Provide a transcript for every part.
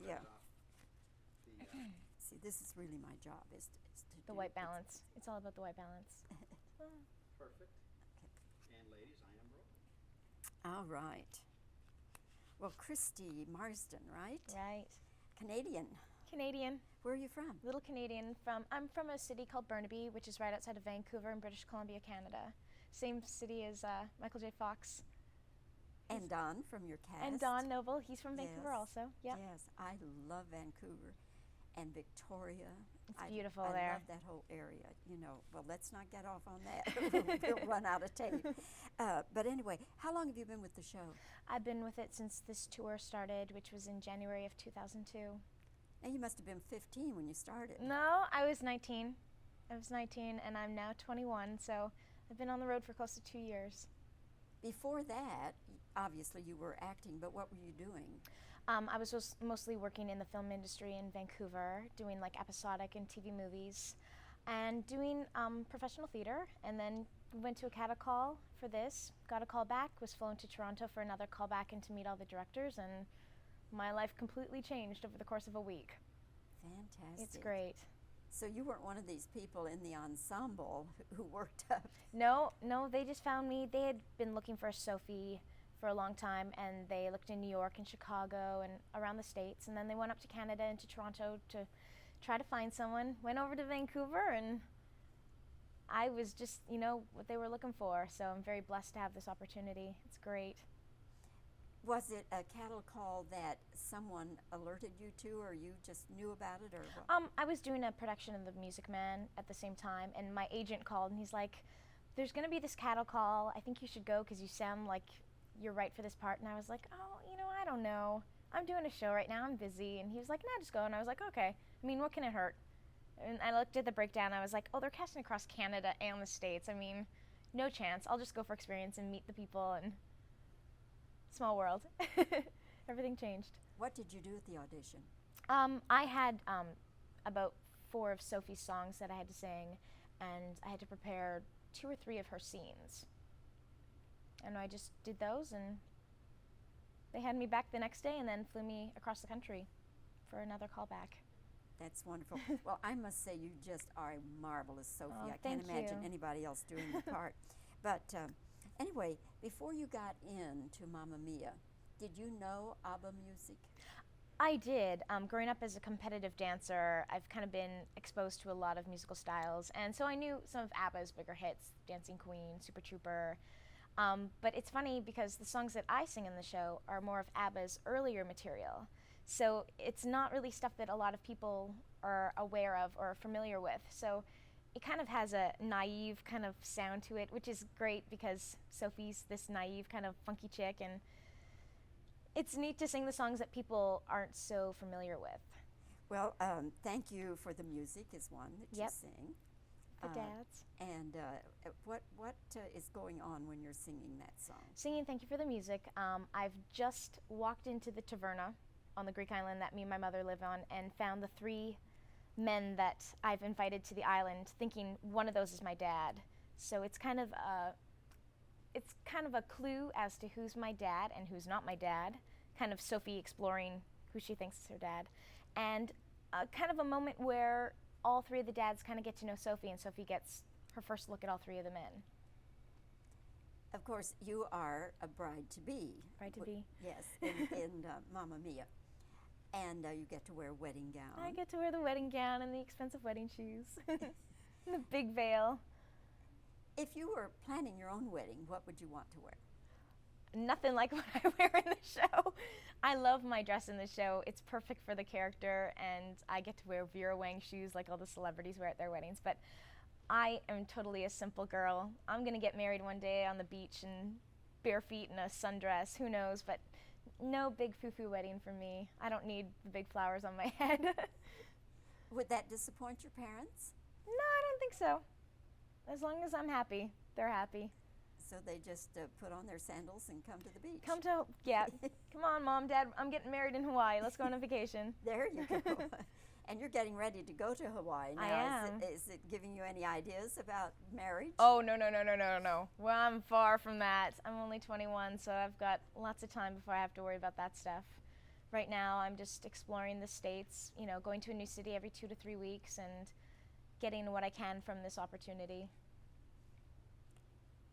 Yeah. See, this is really my job, is to The do white balance. It's all about the white balance. Perfect. Okay. And ladies, I am rolling. All right. Well, Kristie Marsden, right? Right. Canadian. Canadian. Where are you from? Little Canadian. I'm from a city called Burnaby, which is right outside of Vancouver in British Columbia, Canada. Same city as Michael J. Fox. And Don from your cast. And Don Noble. He's from Vancouver Yes. also. Yep. Yes, I love Vancouver and Victoria. It's beautiful I there. love that whole area. You know, well, let's not get off on that. We'll run out of tape. But anyway, how long have you been with the show? I've been with it since this tour started, which was in January of 2002. Now, you must have been 15 when you started. No, I was 19. I was 19, and I'm now 21, so I've been on the road for close to 2 years. Before that, obviously you were acting, but what were you doing? I was mostly working in the film industry in Vancouver, doing like episodic and TV movies, and doing professional theater, and then went to a cattle call for this, got a call back, was flown to Toronto for another call back and to meet all the directors, and my life completely changed over the course of a week. Fantastic. It's great. So you weren't one of these people in the ensemble who worked up. No, they just found me. They had been looking for a Sophie for a long time, and they looked in New York and Chicago and around the States, and then they went up to Canada and to Toronto to try to find someone. Went over to Vancouver, and I was just, what they were looking for, so I'm very blessed to have this opportunity. It's great. Was it a cattle call that someone alerted you to, or you just knew about it, or what? I was doing a production of The Music Man at the same time, and my agent called, and he's like, there's going to be this cattle call. I think you should go because you sound like you're right for this part. And I was like, oh, I don't know. I'm doing a show right now. I'm busy. And he was like, no, just go. And I was like, okay. I mean, what can it hurt? And I looked at the breakdown. I was like, oh, they're casting across Canada and the States. I mean, no chance. I'll just go for experience and meet the people. And small world. Everything changed. What did you do at the audition? I had about 4 of Sophie's songs that I had to sing, and I had to prepare 2 or 3 of her scenes. And I just did those, and they had me back the next day and then flew me across the country for another callback. That's wonderful. Well, I must say you just are a marvelous Sophie. Oh, I can't thank imagine you. anybody else doing the part. But anyway, before you got into Mamma Mia, did you know ABBA music? I did. Growing up as a competitive dancer, I've kind of been exposed to a lot of musical styles, and so I knew some of ABBA's bigger hits, Dancing Queen, Super Trooper. But it's funny because the songs that I sing in the show are more of ABBA's earlier material. So it's not really stuff that a lot of people are aware of or familiar with. So it kind of has a naive kind of sound to it, which is great because Sophie's this naive kind of funky chick, and it's neat to sing the songs that people aren't so familiar with. Well, thank you for the music is one that you Yep. sing. The dads. And what is going on when you're singing that song? Singing Thank You for the Music. I've just walked into the taverna on the Greek island that me and my mother live on and found the 3 men that I've invited to the island, thinking one of those is my dad. So it's kind of a clue as to who's my dad and who's not my dad, kind of Sophie exploring who she thinks is her dad, and kind of a moment where all 3 of the dads kind of get to know Sophie, and Sophie gets her first look at all 3 of the men. Of course, you are a bride-to-be. Bride-to-be. Yes, in Mamma Mia. And you get to wear a wedding gown. I get to wear the wedding gown and the expensive wedding shoes, and the big veil. If you were planning your own wedding, what would you want to wear? Nothing like what I wear in the show. I love my dress in the show. It's perfect for the character, and I get to wear Vera Wang shoes like all the celebrities wear at their weddings. But I am totally a simple girl. I'm going to get married one day on the beach in bare feet in a sundress. Who knows? But no big foo-foo wedding for me. I don't need the big flowers on my head. Would that disappoint your parents? No, I don't think so. As long as I'm happy, they're happy. So they just put on their sandals and come to the beach? Come on, Mom, Dad, I'm getting married in Hawaii. Let's go on a vacation. There you go. And you're getting ready to go to Hawaii now. I am. Is it giving you any ideas about marriage? Oh, no. Well, I'm far from that. I'm only 21, so I've got lots of time before I have to worry about that stuff. right now I'm just exploring the States, going to a new city every 2 to 3 weeks and getting what I can from this opportunity.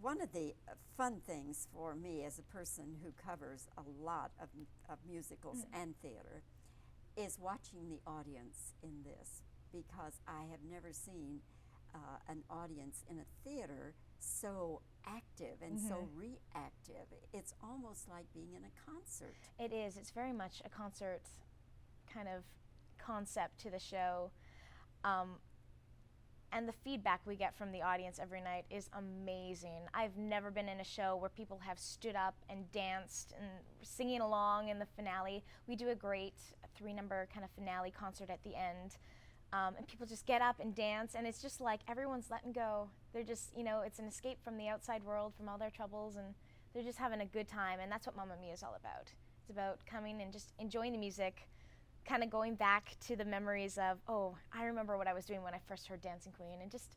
One of the fun things for me as a person who covers a lot of musicals and theater is watching the audience in this, because I have never seen an audience in a theater so active and so reactive. It's almost like being in a concert. It is. It's very much a concert kind of concept to the show. And the feedback we get from the audience every night is amazing. I've never been in a show where people have stood up and danced and singing along in the finale. We do a great 3-number kind of finale concert at the end. And people just get up and dance, and it's just like everyone's letting go. They're just, it's an escape from the outside world, from all their troubles, and they're just having a good time, and that's what Mamma Mia is all about. It's about coming and just enjoying the music, kind of going back to the memories of, oh, I remember what I was doing when I first heard Dancing Queen, and just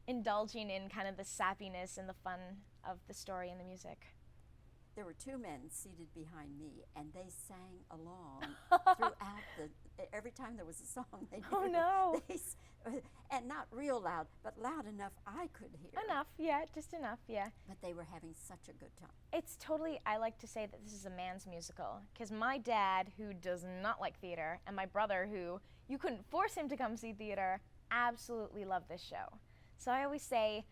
indulging in kind of the sappiness and the fun of the story and the music. There were 2 men seated behind me, and they sang along throughout every time there was a song. They Oh, did. no. And not real loud, but loud enough I could hear. Enough, yeah, just enough, yeah. But they were having such a good time. It's totally, I like to say that this is a man's musical, because my dad, who does not like theater, and my brother, who you couldn't force him to come see theater, absolutely love this show. So I always say,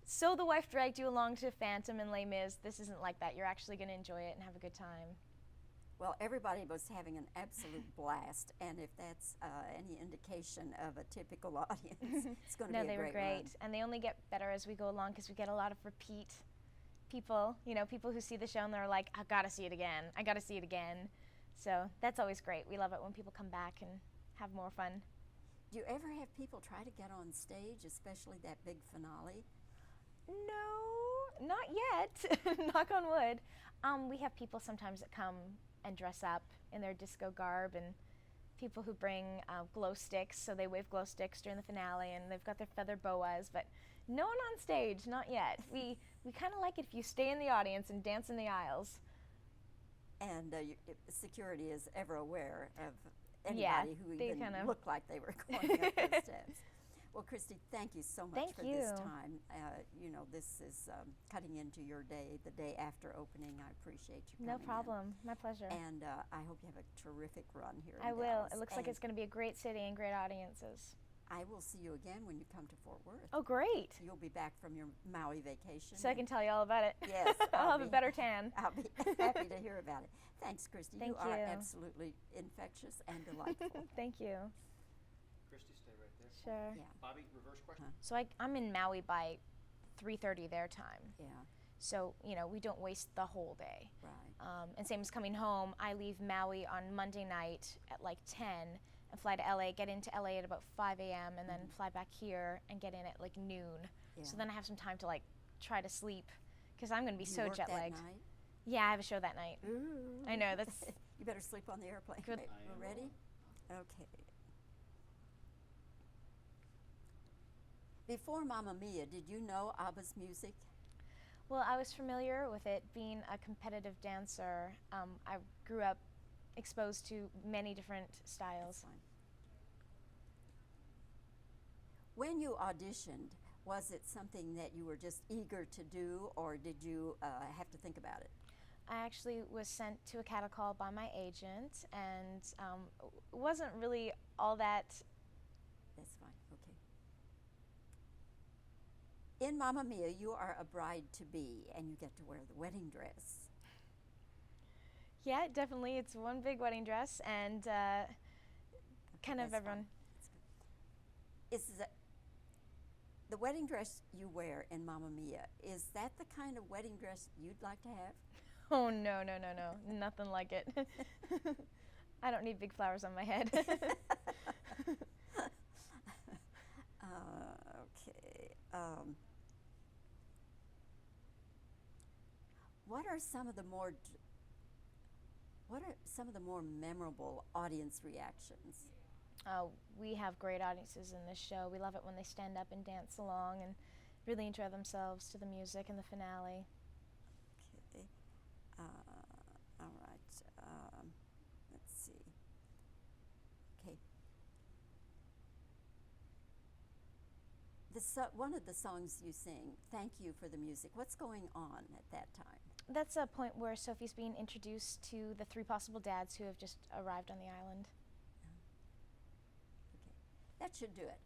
so the wife dragged you along to Phantom and Les Mis. This isn't like that. You're actually going to enjoy it and have a good time. Well, everybody was having an absolute blast, and if that's any indication of a typical audience, it's going to be a great run. No, they were great, and they only get better as we go along, because we get a lot of repeat people, people who see the show and they're like, I gotta see it again, I gotta see it again. So that's always great. We love it when people come back and have more fun. Do you ever have people try to get on stage, especially that big finale? No, not yet. Knock on wood. We have people sometimes that come and dress up in their disco garb, and people who bring glow sticks, so they wave glow sticks during the finale, and they've got their feather boas, but no one on stage, not yet. We kind of like it if you stay in the audience and dance in the aisles. And security is ever aware of anybody who even looked like they were going up those steps. Well, Kristie, thank you so much for this time. This is cutting into your day, the day after opening. I appreciate you coming No problem. in. My pleasure. And I hope you have a terrific run here I in will. Dallas. It looks like it's going to be a great city and great audiences. I will see you again when you come to Fort Worth. Oh, great. You'll be back from your Maui vacation. So I can tell you all about it. Yes. I'll have a better tan. I'll be happy to hear about it. Thanks, Kristie. Thank you are you. absolutely infectious and delightful. Thank you. Kristie, stay right there. Sure. Yeah. Bobbie, reverse question. So I'm in Maui by 3:30 their time. Yeah. So, we don't waste the whole day. Right. And same as coming home, I leave Maui on Monday night at like 10 and fly to LA, get into LA at about 5 a.m. and then fly back here and get in at like noon. Yeah. So then I have some time to like try to sleep, because I'm going to be Do you so work jet that lagged. night? Yeah, I have a show that night. Ooh. I know, that's You better sleep on the airplane. Good. We're ready? Okay. Before Mamma Mia, did you know ABBA's music? Well, I was familiar with it. Being a competitive dancer, I grew up exposed to many different styles. That's fine. When you auditioned, was it something that you were just eager to do, or did you have to think about it? I actually was sent to a cattle call by my agent, and wasn't really all that. That's fine, okay. In Mamma Mia, you are a bride-to-be, and you get to wear the wedding dress. Yeah, definitely. It's one big wedding dress, and kind of that's everyone. fine. That's good. The wedding dress you wear in Mamma Mia, is that the kind of wedding dress you'd like to have? Oh, no, nothing like it. I don't need big flowers on my head. Okay. What are some of the more memorable audience reactions? We have great audiences in this show. We love it when they stand up and dance along and really enjoy themselves to the music and the finale. Okay. All right. let's see. Okay. One of the songs you sing, Thank You for the Music, what's going on at that time? That's a point where Sophie's being introduced to the 3 possible dads who have just arrived on the island. Okay. That should do it.